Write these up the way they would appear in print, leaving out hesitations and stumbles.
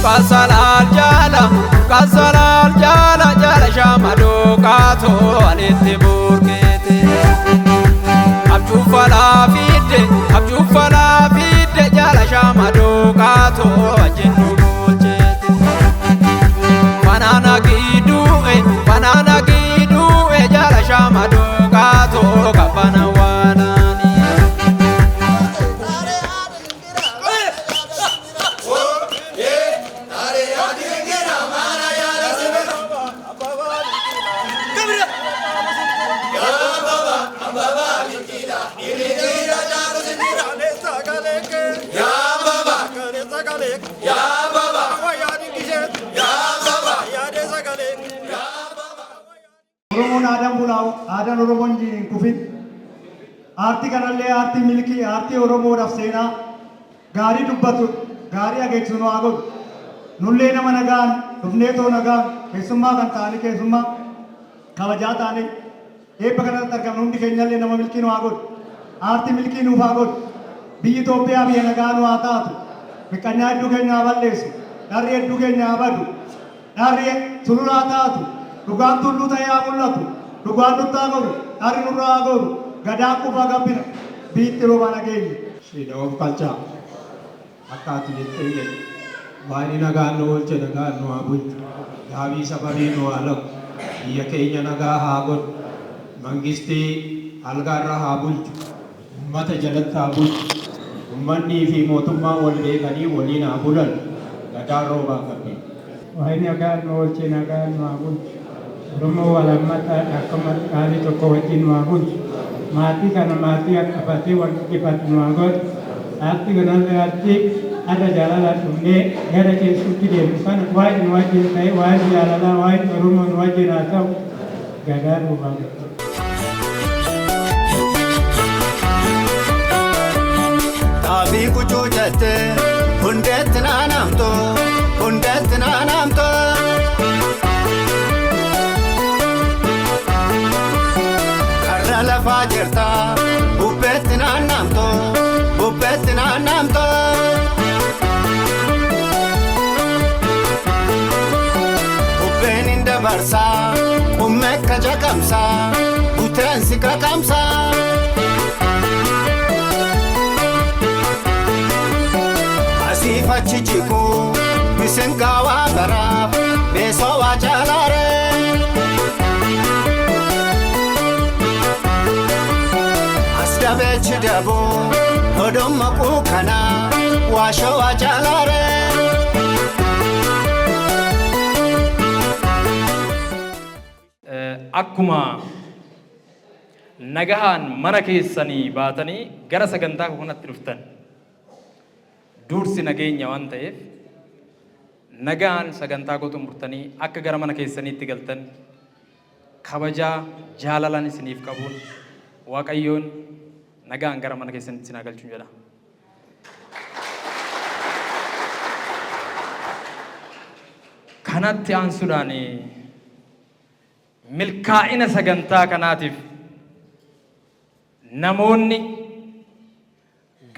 Kasalal jala jala shamado kato alitti burkete abju fala fide jala shamado kato ajenu bolchete banana gidu jala shamado kato kapana wanani Adam Bulau, Adam Oromonji Kufit, Arti Kanalle, Arti Milki, Arti Oromo of Sena, Gari Dubatu, Gari Agetsuno Agud, Nulena Managan, Neto Nagan, Kesuma Kantani Kesuma, Kavajatani, Epakana Takamundi Kenal in Milkino Agud, Arti Milki Nuvagud, Bitopia Yanagano Atatu, Mikanya Dugan Navales, Daria Dugan Navadu, Daria Surulatatu. Dugaan tullu ta'ee mul'atu dugaan nuttaaguru ari nurraaguru gadaa quba gabbina biitti roobana keenya shida of qalchaa akkaatu jettee waa'ee nagaan nu oolche nagaan nu haa bulchu gaabii sababii nu haa lagu biyya keenya nagaa haa godhu mangistii algaarra haa bulchu ummata jalatti haa bulchu ummannii fi mootummaa wal beekanii waliin haa bulan gadaa roobaa gabbina waa'ee nagaan nu oolche nagaan nu haa bulchu Romo walamata akamat kali toko wajin wagun mati karena mati akabati waktu kipat wagun arti kenal arti ada jalan langsungnya ada jenis dia bukan wajin saya wajin jalan wajin rumah wajin atau gadar rumah tapi kucu jate hundet nanam to Fajerta, bupetina namto. Upenin da barsa, umekka jakamsa, uten sika kamsa. Asifa chichiku, misengawa bara, beso wajalare. Dabechi dabo, hodom makukana, washo wajalare. Akkuma nagahan mana keessanii baatanii gara sagantaa kanatti dhuftan dursi nageenya waan ta'eef nagaan sagantaa gotu murtanii akka gara mana keessaniitti galtan kabajaa jaalalan isiniif qabuun waaqayyoon nagaan gara mana keessanitti isin galchuun jedha. Kanatti aansuudhaan milkaa'ina sagantaa kanaatiif namoonni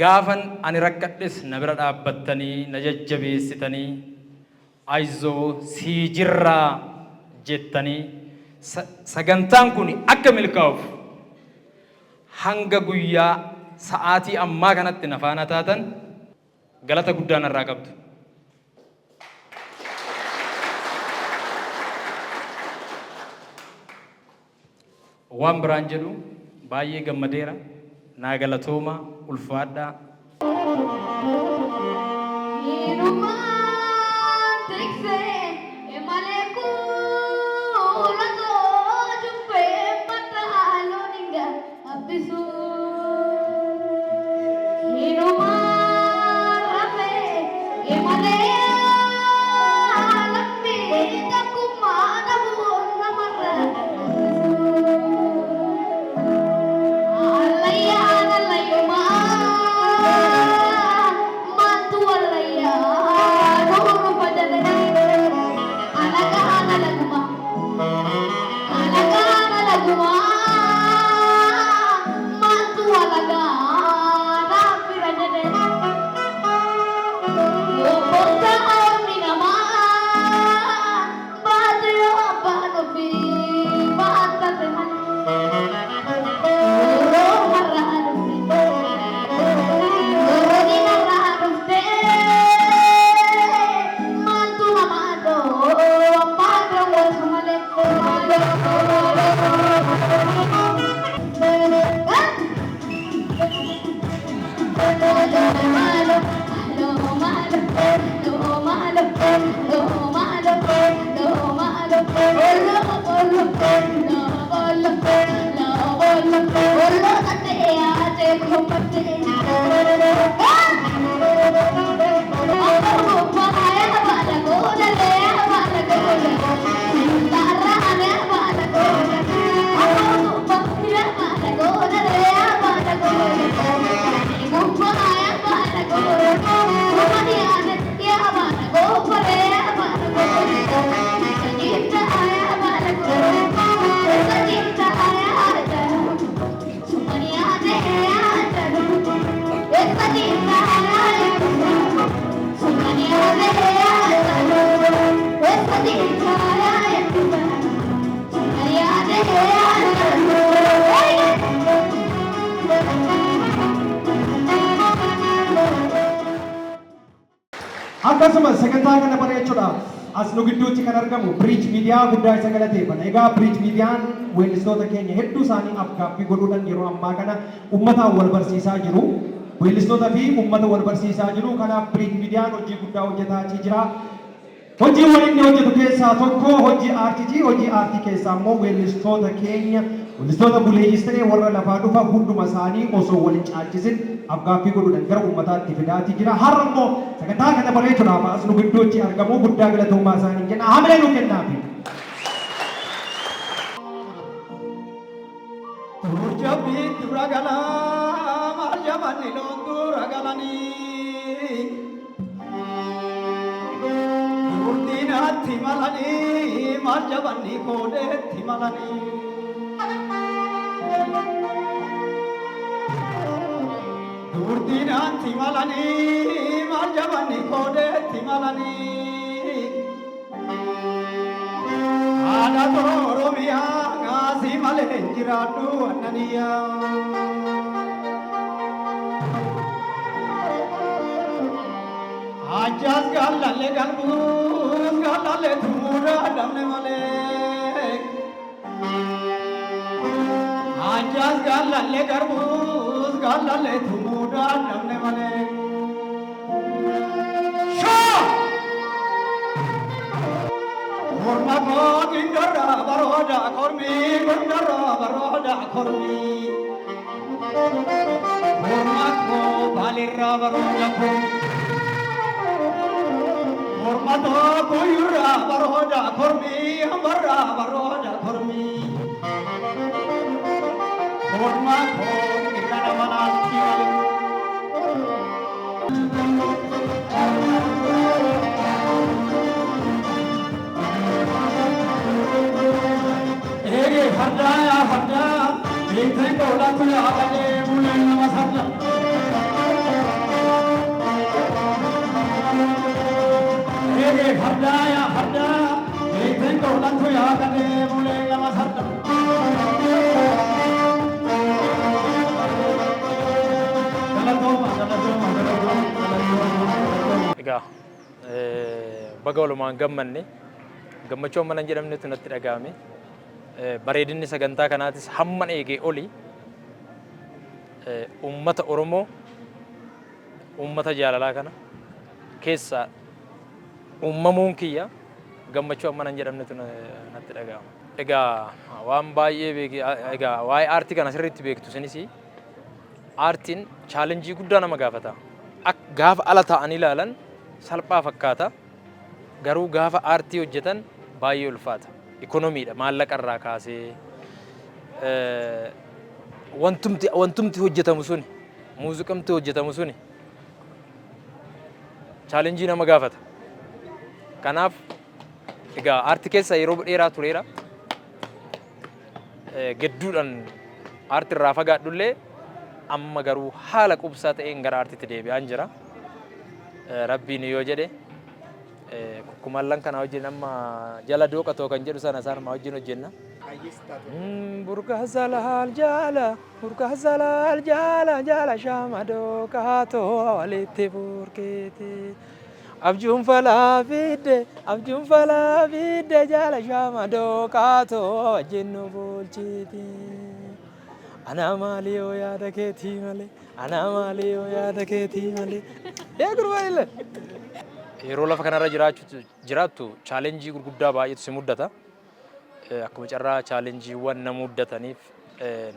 gaafan ani rakkadhes na bira dhaabbattanii na jajjabeessitanii aizoo sii jirraa jettanii sagantaan kun akka milkaa'uuf hanga guyyaa sa'aatii ammaa kanatti na faana taatan galata guddaan irraa qabdu. Waan biraan jedhu baay'ee gammadeera naa galatooma ulfaadhaa. Mantu Akkasumas sagantaa kana bareechuudhaaf as nu gidduutti kan argamu Bridge Media guddaa isa galateeffadha. Egaa Bridge Mediaan weellistoota keenya hedduu isaanii afgaaffii godhuudhaan yeroo ammaa kana uummataan wal barsiisaa jiru. Weellistoota fi uummata wal barsiisaa jiru. Kanaaf Bridge Mediaan hojii guddaa hojjetaa jira. Hojii inni hojjetu keessaa tokko hojii aartiiti. Hojii aartii keessaa immoo weellistoota keenya weellistoota buleeyyis ta'ee warra lafaa dhufa hunduma isaanii osoo wal hin caalchisin afgaaffii godhuudhaan gara uummataatti fidaatii jira. Har'a immoo sagantaa kana bareechuudhaaf as nu gidduutti argamu guddaa galatoomaa isaanii kenna. Hamilee nu kennaafi. Turjabiitti ragalaa maal jabanni loontu ragalanii. Turdiinaatti malanii maal jabanni koodeetti malanii. Turdiinaatti malanii maal jabanni koodeetti malanii. Haadha Oromiyaa ngaasii malee jiraadhu annaniyaa. Ajas gallalle galbuus gallalle tumuudha damne malee. Ajas gallalle galbuus gallalle tumuudha damne malee. Korma koo gindara baroda kormi gindara baroda kormi. Korma koo balirra baroda kormi. Korma to kuyura baroda kormi hamara baroda kormi. Korma koo gindara manati wali. Hada ya hada, ini kola kuya agale mulai nama hada. Hada ya hada, ini kola kuya agale mulai nama hada. Ega, baga walumaan gammanne, gammachuu mana jedhamne tunatti dhagahame. Bareedinni sagantaa kanaatis hamma eegee oli uummata Oromoo uummata jaalalaa kana keessa uumamuun kiyya gammachuu amma nan jedhamnetu natti dhaga'ama. Egaa waan baay'ee egaa waa'ee aartii kana sirriitti beektu sinis aartiin chaalenjii guddaa nama gaafata. Gaafa ala ta'anii ilaalan salphaa fakkaata. Garuu gaafa aartii hojjetan baay'ee ulfaata. Ikonomiidha maallaqa irraa kaasee wantumti hojjetamu suni muuziqamti hojjetamu suni chaalenjii nama gaafata. Kanaaf egaa aartii keessa yeroo dheeraa tureera. Gidduudhaan aartii irraa fagaadhullee amma garuu haala qubsaa ta'een gara aartiitti deebi'aan jira. Rabbiin yoo jedhe kumallan kana wajjin amma jala dooqatoo kan jedhu sana isaan wajjin hojjenna. Burqa zalal jala shama dooqatoo walitti burqeete. Abjuun falaa fidde jala shama dooqatoo wajjin nu bulchiti. Anaa maalii yoo yaada keetii malee anaa maalii yoo yaada keetii malee gurbaa illee yeroo lafa kanarra jiraattu chaalenjii gurguddaa baay'eetu si muddata. Akkuma carraa chaalenjiiwwan na muddataniif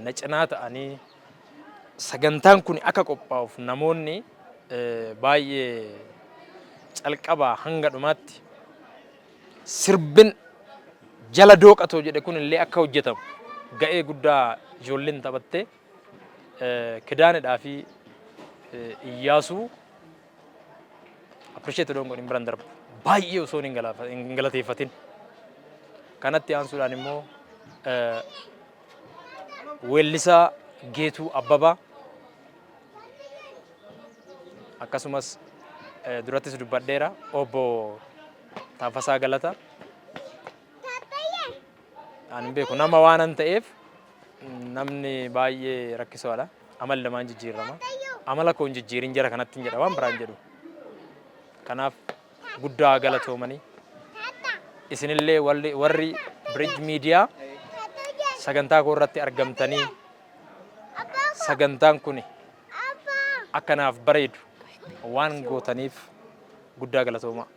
na cinaa ta'anii sagantaan kun akka qophaa'uuf namoonni baay'ee calqabaa hanga dhumaatti sirbin jala dooqatoo jedhe kun illee akka hojjetamu ga'ee guddaa ijoolleen taphattee Kidaanedhaa fi Iyyaasuu appreciate doon godhin biraan darbu baay'ee osoo hin galateeffatin. Kanatti aansuudhaan immoo weellisaa Geetuu Abbabaa akkasumas durattis dubbadheera obbo Taaffasaa Galata. Ani beeku nama waanan ta'eef namni baay'ee rakkisaadha. Amal lamaan jijjiirama. Amala koo hin jijjiirin jara kanatti hin jedha waan biraan jedhu. Kanaaf guddaa galatoomanii isinillee warri Bridge Media sagantaa koo irratti argamtanii sagantaan kun akkanaaf bareedu waan gootaniif guddaa galatooma.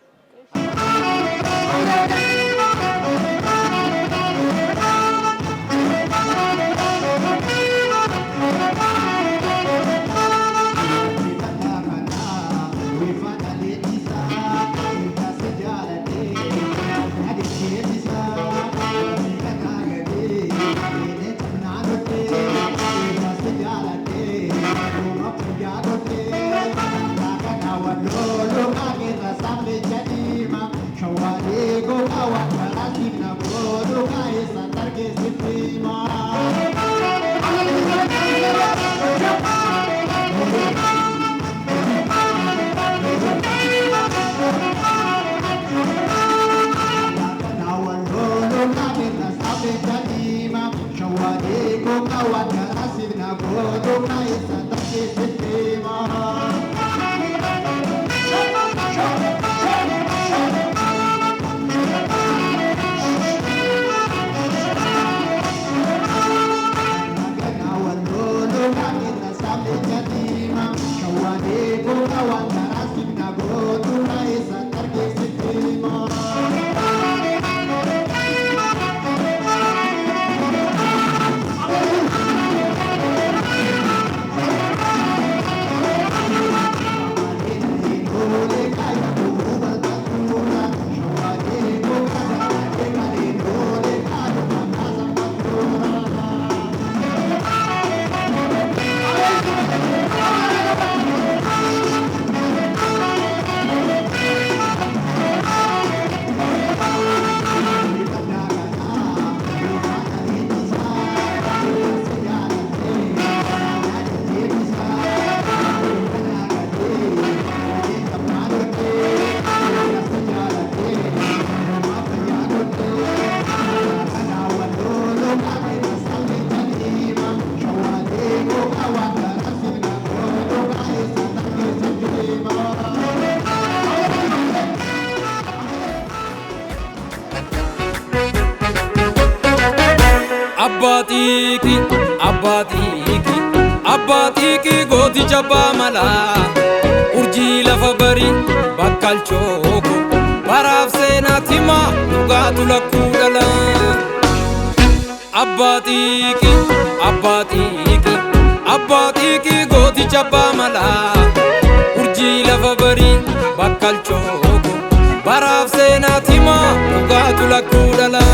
Abbaatiiki gooti jabbaa malaa urjii lafa barii bakkalchooko baraaf seenaatti himaa dhugaatu lakkuu dhala. Abbaatiiki gooti jabbaa malaa urjii lafa barii bakkalchooko baraaf seenaatti himaa dhugaatu lakkuu dhala.